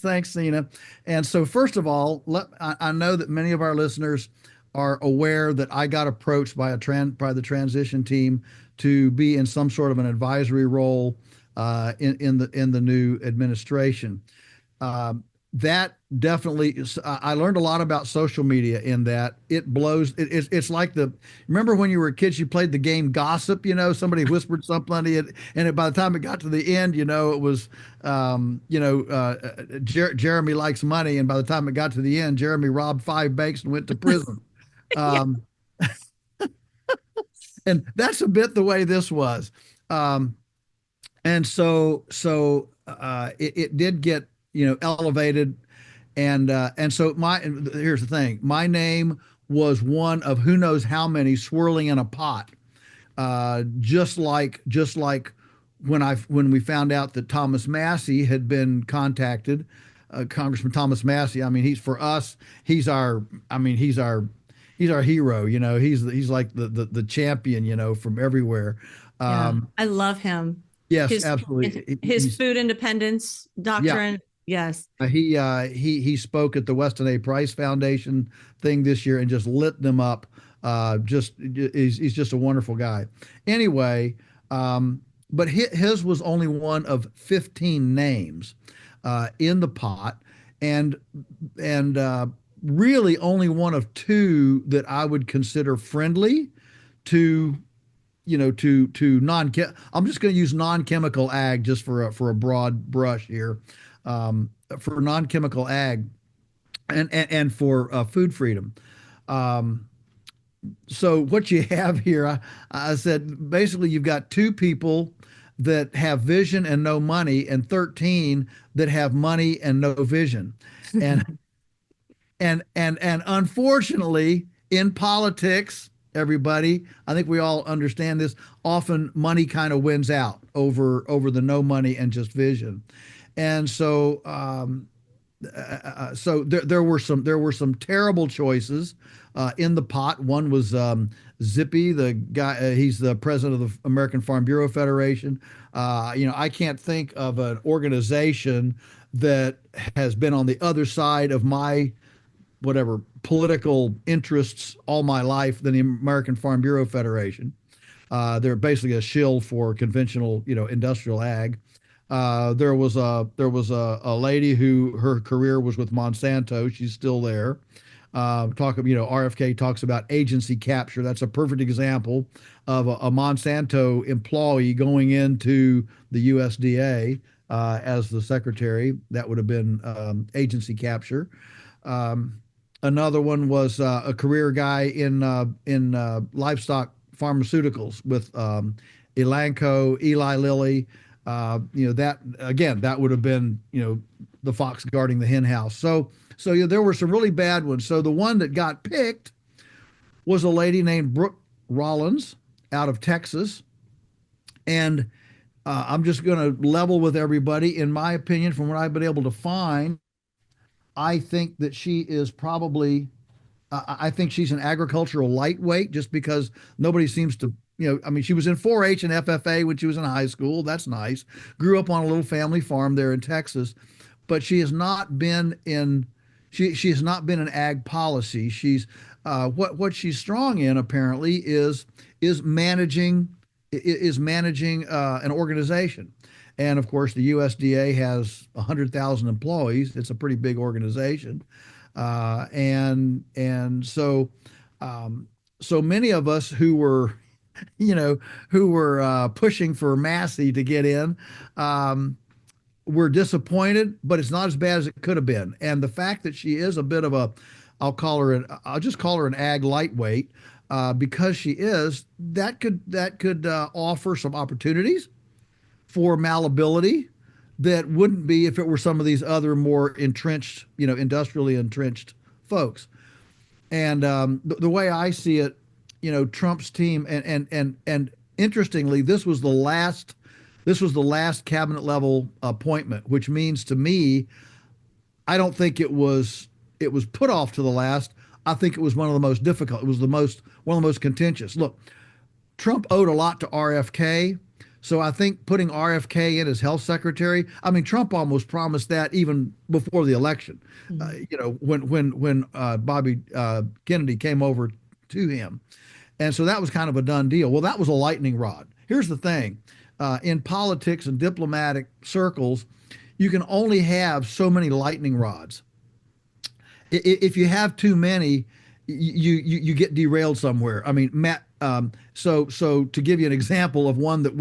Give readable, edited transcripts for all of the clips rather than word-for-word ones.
Thanks, Cena. And so, first of all, I know that many of our listeners are aware that I got approached by by the transition team to be in some sort of an advisory role in the new administration. Um, that definitely is, I learned a lot about social media in that it blows. It's like remember when you were kids, you played the game Gossip, somebody whispered something by the time it got to the end, it was, Jeremy likes money. And by the time it got to the end, Jeremy robbed 5 banks and went to prison. Yeah. Um, and that's a bit the way this was. Um, and it did get elevated, and so here's the thing: my name was one of who knows how many swirling in a pot. Just like when we found out that Thomas Massey had been contacted, Congressman Thomas Massey. I mean, he's for us. He's our. I mean, he's our hero. He's like the champion. From everywhere. Yeah. Um, I love him. yes, His absolutely. his He's food independence yeah. doctrine. Yes. He spoke at the Weston A. Price Foundation thing this year and just lit them up. He's just a wonderful guy. Anyway, but his was only one of 15 names in the pot, and and really only one of two that I would consider friendly to to non. I'm just going to use non-chemical ag just for a broad brush here, for non-chemical ag and for food freedom. Um, so what you have here, I said basically you've got two people that have vision and no money, and 13 that have money and no vision, and and unfortunately in politics, everybody, I think we all understand this, often money kind of wins out over the no money and just vision. And so there were some terrible choices in the pot. One was Zippy, the guy. He's the president of the American Farm Bureau Federation. I can't think of an organization that has been on the other side of my whatever political interests all my life than the American Farm Bureau Federation. They're basically a shill for conventional, industrial ag. There was a lady who her career was with Monsanto. She's still there. RFK talks about agency capture. That's a perfect example of a Monsanto employee going into the USDA as the secretary. That would have been agency capture. Um, Another one was a career guy in livestock pharmaceuticals with Elanco, Eli Lilly. That again, that would have been the fox guarding the hen house. So there were some really bad ones. So the one that got picked was a lady named Brooke Rollins out of Texas, and I'm just going to level with everybody. In my opinion, from what I've been able to find, I think that she is probably, I think she's an agricultural lightweight just because nobody seems to, I mean, she was in 4-H and FFA when she was in high school. That's nice. Grew up on a little family farm there in Texas, but she has not been in, she has not been in ag policy. What she's strong in apparently is managing, an organization. And of course, the USDA has 100,000 employees. It's a pretty big organization, and so many of us who were pushing for Massey to get in, were disappointed. But it's not as bad as it could have been. And the fact that she is a bit of I'll just call her an ag lightweight, because she is, that could offer some opportunities for malleability that wouldn't be if it were some of these other more entrenched, industrially entrenched folks. And the way I see it, Trump's team, and interestingly, this was the last cabinet level appointment, which means to me, I don't think it was put off to the last. I think it was one of the most difficult. It was one of the most contentious. Look, Trump owed a lot to RFK. So I think putting RFK in as health secretary, I mean, Trump almost promised that even before the election. Mhm. When Bobby Kennedy came over to him, and so that was kind of a done deal. Well, that was a lightning rod. Here's the thing: in politics and diplomatic circles, you can only have so many lightning rods. If you have too many, you get derailed somewhere. I mean, Matt. So to give you an example of one that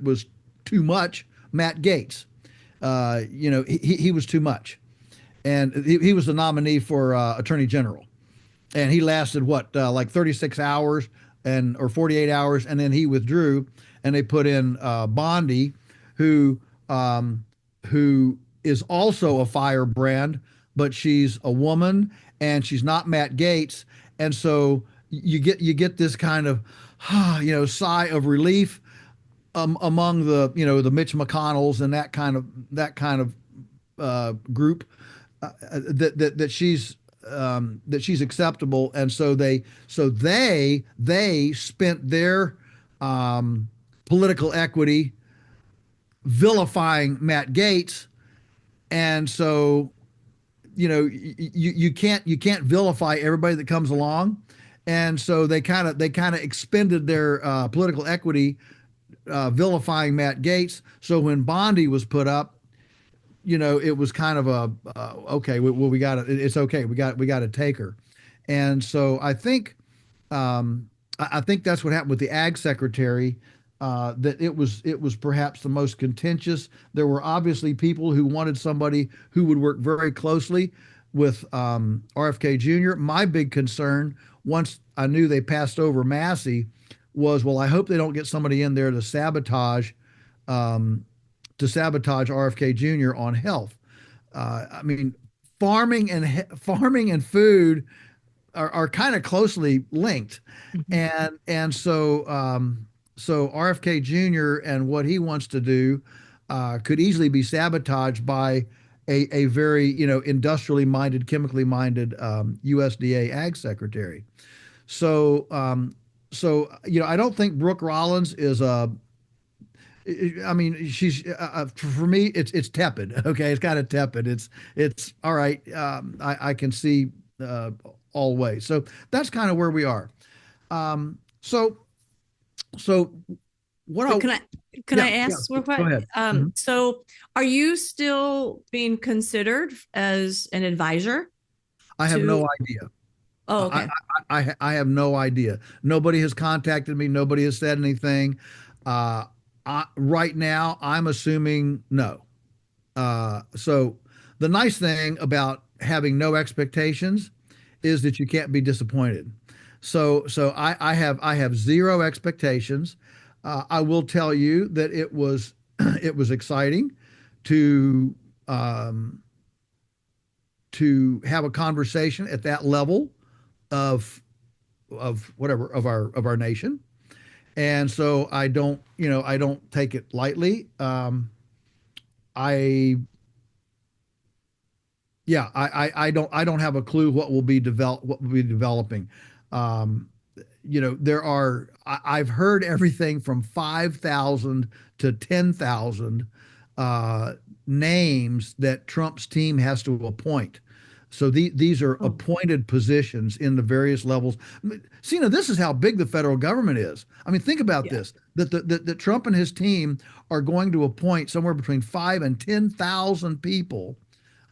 was too much, Matt Gaetz. He was too much, and he was the nominee for Attorney General, and he lasted what like 36 hours or 48 hours, and then he withdrew, and they put in Bondi, who um, who is also a firebrand, but she's a woman and she's not Matt Gaetz, and so you get this kind of sigh of relief among the Mitch McConnells and that kind of group that she's acceptable, and so they spent their political equity vilifying Matt Gaetz, and so you can't vilify everybody that comes along, and so they kind of expended their political equity vilifying Matt Gaetz. So when Bondi was put up, it was kind of a okay. Well, we got it. It's okay. We got to take her, and so I think that's what happened with the ag secretary. That it was perhaps the most contentious. There were obviously people who wanted somebody who would work very closely with RFK Jr. My big concern, once I knew they passed over Massey, was, well, I hope they don't get somebody in there um, to sabotage RFK Jr. on health. I mean, farming and food are kind of closely linked, Mhm. and so RFK Jr. and what he wants to do could easily be sabotaged by a very industrially minded, chemically minded USDA ag secretary. So I don't think Brooke Rollins is a I mean, she's for me, it's tepid. Okay, it's kind of tepid. It's all right. I can see uh, all ways. So that's kind of where we are. So so what So I can I yeah, yeah, ask real go quick? ahead. Mhm. So are you still being considered as an advisor I have to? no idea. Oh, I, okay. I have no idea. Nobody has contacted me. Nobody has said anything. Uh, right now, I'm assuming no. So the nice thing about having no expectations is that you can't be disappointed. So I have zero expectations. I will tell you that it was it was exciting to um, to have a conversation at that level of whatever of our nation, and so I don't take it lightly. I Yeah, I don't have a clue what will be developing. Um, I've heard everything from 5,000 to 10,000 uh, names that Trump's team has to appoint. So these are Oh, appointed positions in the various levels. See, now this is how big the federal government is. I mean, think about yeah. this: that Trump and his team are going to appoint somewhere between 5 and 10,000 people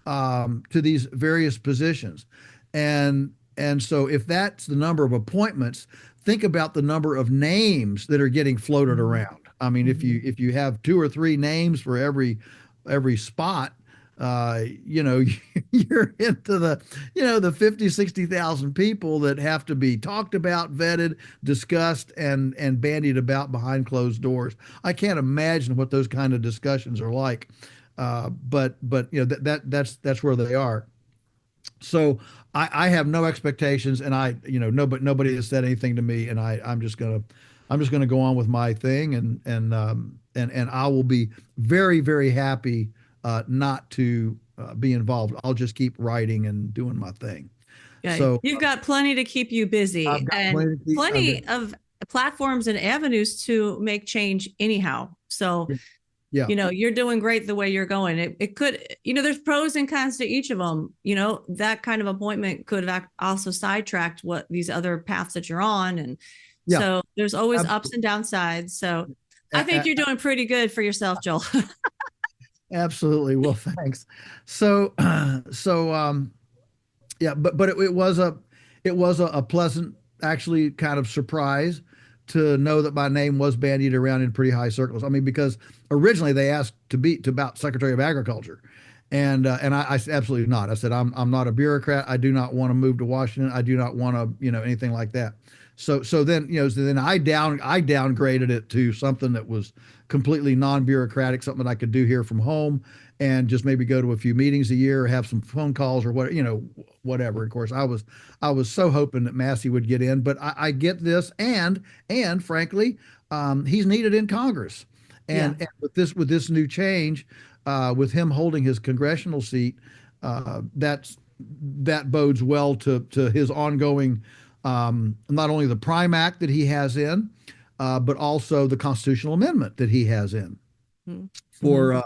to these various positions. And so if that's the number of appointments, think about the number of names that are getting floated Mhm. around. I mean, if you Mhm. if you have two or three names for every spot, you know, you're into the 50, 60,000 people that have to be talked about, vetted, discussed, and bandied about behind closed doors. I can't imagine what those kind of discussions are like. But that's where they are. So I have no expectations, and nobody has said anything to me, and I'm just gonna go on with my thing, and I will be very, very happy not to be involved. I'll just keep writing and doing my thing. Okay. So You've got plenty to keep you I've busy got and plenty to keep. plenty of platforms and avenues to make change anyhow. So, Yeah. you're doing great the way you're going. It could, there's pros and cons to each of them. That kind of appointment could have also sidetracked what these other paths that you're on. And Yeah. so there's always ups and Absolutely. downsides. So I think you're doing pretty good for yourself, Joel. Absolutely. Well, thanks. So, yeah, but it was a pleasant, actually, kind of surprise to know that my name was bandied around in pretty high circles. I mean, because originally they asked to about Secretary of Agriculture, and I said absolutely not. I said I'm not a bureaucrat. I do not want to move to Washington. I do not want to anything like that. So then I downgraded it to something that was completely non-bureaucratic, something that I could do here from home and just maybe go to a few meetings a year or have some phone calls or whatever. Of course, I was so hoping that Massey would get in, but I get this, and frankly, he's needed in Congress, Yeah. and with this new change, with him holding his congressional seat, that bodes well to his ongoing, not only the Prime Act that he has in, but also the constitutional amendment that he has in Mm-hmm. for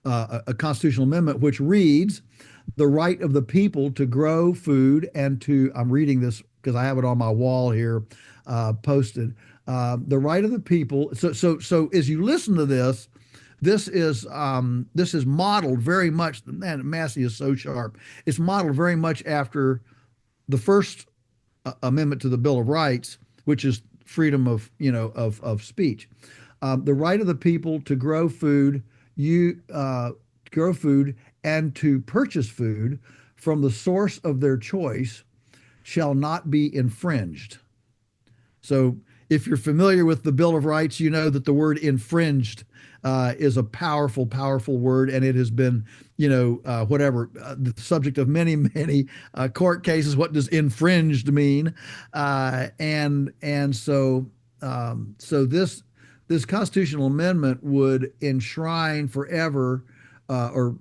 a constitutional amendment which reads the right of the people to grow food and to, I'm reading this because I have it on my wall here, posted, the right of the people. So as you listen to this, this is modeled very much, man, Massey is so sharp. It's modeled very much after the first amendment to the Bill of Rights, which is freedom of speech. The right of the people to grow food, grow food and to purchase food from the source of their choice shall not be infringed. So if you're familiar with the Bill of Rights, you know that the word infringed is a powerful, powerful word, and it has been, the subject of many, many court cases. What does infringed mean? And so this constitutional amendment would enshrine forever, or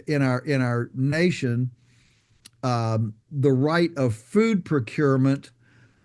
in our nation, the right of food procurement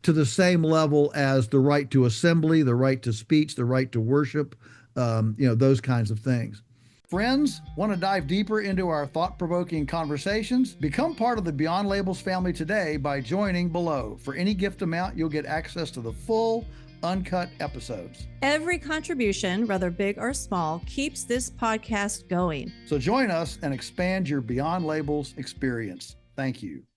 to the same level as the right to assembly, the right to speech, the right to worship, those kinds of things. Friends, want to dive deeper into our thought-provoking conversations? Become part of the Beyond Labels family today by joining below. For any gift amount, you'll get access to the full, uncut episodes. Every contribution, whether big or small, keeps this podcast going. So join us and expand your Beyond Labels experience. Thank you.